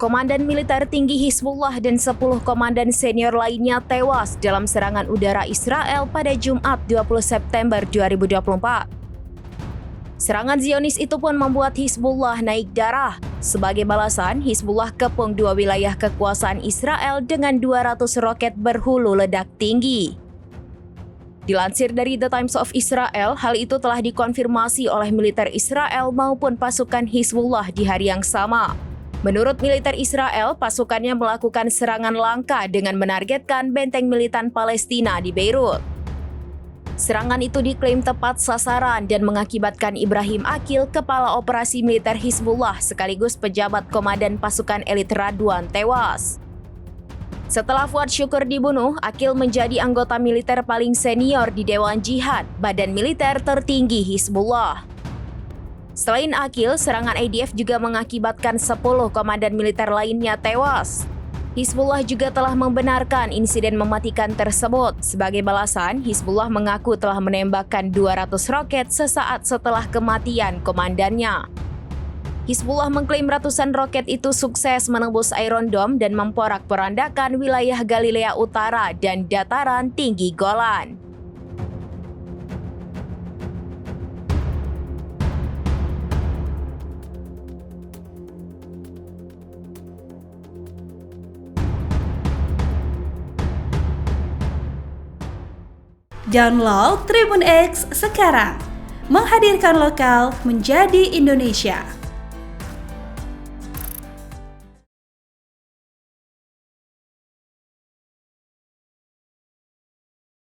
komandan militer tinggi Hizbullah dan 10 komandan senior lainnya tewas dalam serangan udara Israel pada Jumat 20 September 2024. Serangan Zionis itu pun membuat Hizbullah naik darah. Sebagai balasan, Hizbullah kepung 2 wilayah kekuasaan Israel dengan 200 roket berhulu ledak tinggi. Dilansir dari The Times of Israel, hal itu telah dikonfirmasi oleh militer Israel maupun pasukan Hizbullah di hari yang sama. Menurut militer Israel, pasukannya melakukan serangan langka dengan menargetkan benteng militan Palestina di Beirut. Serangan itu diklaim tepat sasaran dan mengakibatkan Ibrahim Aqil, kepala operasi militer Hizbullah sekaligus pejabat komandan pasukan elit Radwan, tewas. Setelah Fuad Syukur dibunuh, Aqil menjadi anggota militer paling senior di Dewan Jihad, badan militer tertinggi Hizbullah. Selain Aqil, serangan IDF juga mengakibatkan 10 komandan militer lainnya tewas. Hizbullah juga telah membenarkan insiden mematikan tersebut. Sebagai balasan, Hizbullah mengaku telah menembakkan 200 roket sesaat setelah kematian komandannya. Hizbullah mengklaim ratusan roket itu sukses menembus Iron Dome dan memporak-porandakan wilayah Galilea Utara dan dataran tinggi Golan. Download Tribun X sekarang, menghadirkan lokal menjadi Indonesia.